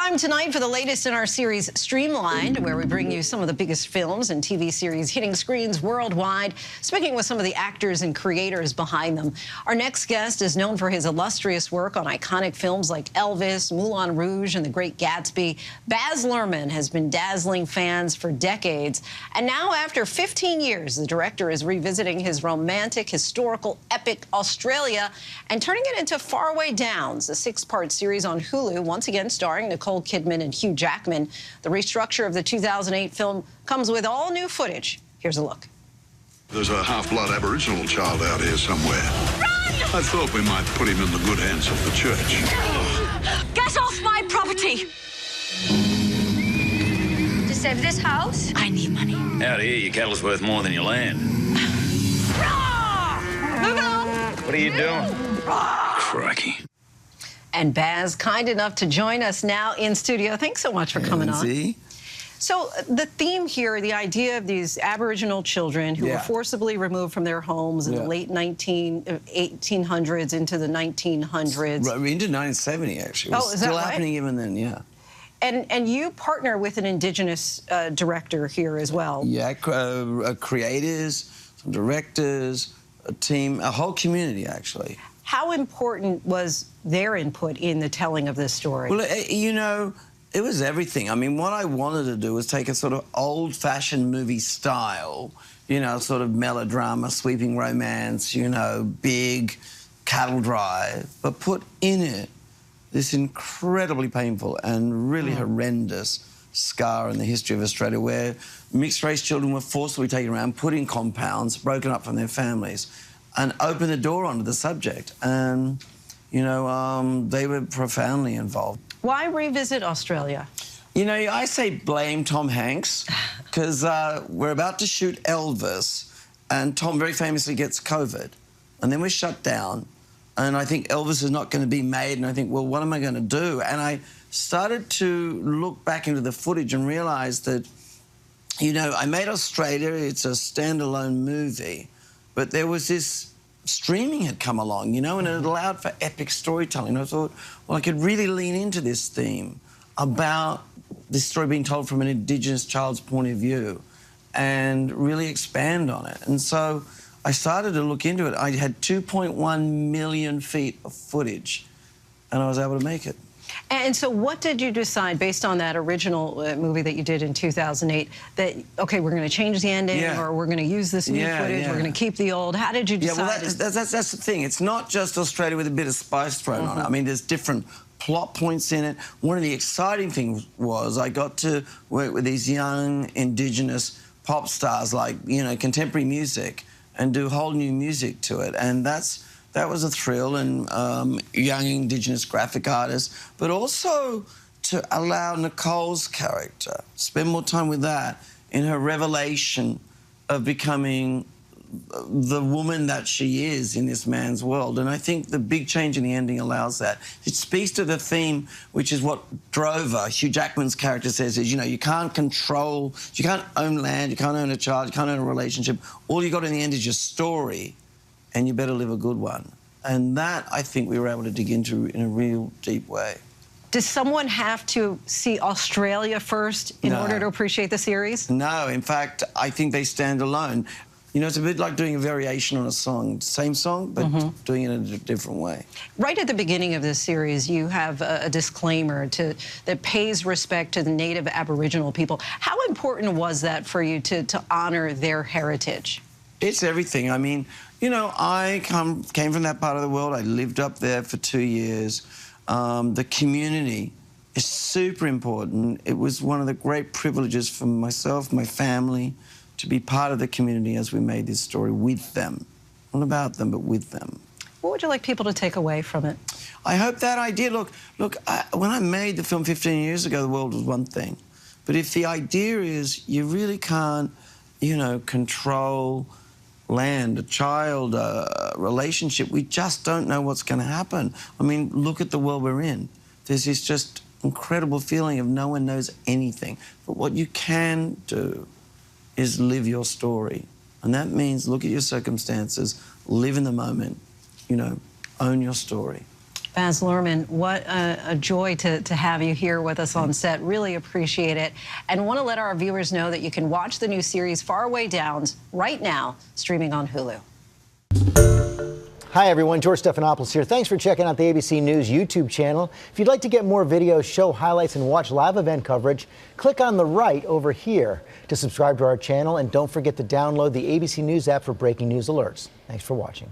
Time tonight for the latest in our series Streamlined, where we bring you some of the biggest films and TV series hitting screens worldwide, speaking with some of the actors and creators behind them. Our next guest is known for his illustrious work on iconic films like Elvis, Moulin Rouge, and The Great Gatsby. Baz Luhrmann has been dazzling fans for decades, and now after 15 years, the director is revisiting his romantic, historical epic Australia and turning it into Faraway Downs, a 6-part series on Hulu, once again starring Nicole Kidman and Hugh Jackman. The restructure of the 2008 film comes with all new footage. Here's a look. There's a half-blood Aboriginal child out here somewhere. Run! I thought we might put him in the good hands of the church. Get off my property! To save this house, I need money. Out here, your cattle's worth more than your land. What are you doing? Crikey. And Baz, kind enough to join us now in studio. Thanks so much for coming on. So the theme here, the idea of these Aboriginal children who were forcibly removed from their homes in the late 1800s into the 1900s. Right, into 1970, actually. It was still happening even then, yeah. And you partner with an Indigenous director here as well. Yeah, creators, some directors, a team, a whole community, actually. How important was their input in the telling of this story? Well, you know, it was everything. I mean, what I wanted to do was take a sort of old-fashioned movie style, you know, sort of melodrama, sweeping romance, you know, big cattle drive, but put in it this incredibly painful and really horrendous scar in the history of Australia where mixed-race children were forcibly taken around, put in compounds, broken up from their families, and opened the door onto the subject. And, you know, they were profoundly involved. Why revisit Australia? You know, I say blame Tom Hanks, because we're about to shoot Elvis, and Tom very famously gets COVID, and then we're shut down, and I think Elvis is not going to be made, and I think, well, what am I going to do? And I started to look back into the footage and realise that, you know, I made Australia, it's a standalone movie, but there was this streaming had come along, you know, and it allowed for epic storytelling. I thought, well, I could really lean into this theme about this story being told from an Indigenous child's point of view and really expand on it. And so I started to look into it. I had 2.1 million feet of footage, and I was able to make it. And so what did you decide, based on that original movie that you did in 2008, that, OK, we're going to change the ending, or we're going to use this new footage, we're going to keep the old? How did you decide? Yeah, well, that's the thing. It's not just Australia with a bit of spice thrown on it. I mean, there's different plot points in it. One of the exciting things was I got to work with these young Indigenous pop stars, like, you know, contemporary music, and do whole new music to it. And that was a thrill, and young Indigenous graphic artists, but also to allow Nicole's character spend more time with that in her revelation of becoming the woman that she is in this man's world. And I think the big change in the ending allows that. It speaks to the theme, which is what drove her. Hugh Jackman's character says is, you know, you can't control, you can't own land, you can't own a child, you can't own a relationship. All you got in the end is your story, and you better live a good one. And that, I think, we were able to dig into in a real deep way. Does someone have to see Australia first in order to appreciate the series? No, in fact, I think they stand alone. You know, it's a bit like doing a variation on a song. Same song, but doing it in a different way. Right at the beginning of this series, you have a disclaimer that pays respect to the native Aboriginal people. How important was that for you to honor their heritage? It's everything. I mean, you know, I came from that part of the world. I lived up there for 2 years. The community is super important. It was one of the great privileges for myself, my family, to be part of the community as we made this story with them. Not about them, but with them. What would you like people to take away from it? I hope that idea, look, when I made the film 15 years ago, the world was one thing. But if the idea is you really can't, you know, control land, a child, a relationship, we just don't know what's going to happen. I mean, look at the world we're in. There's this just incredible feeling of no one knows anything. But what you can do is live your story. And that means look at your circumstances, live in the moment, you know, own your story. Baz Luhrmann, what a joy to have you here with us on set. Really appreciate it. And want to let our viewers know that you can watch the new series Faraway Downs right now, streaming on Hulu. Hi everyone, George Stephanopoulos here. Thanks for checking out the ABC News YouTube channel. If you'd like to get more videos, show highlights, and watch live event coverage, click on the right over here to subscribe to our channel, and don't forget to download the ABC News app for breaking news alerts. Thanks for watching.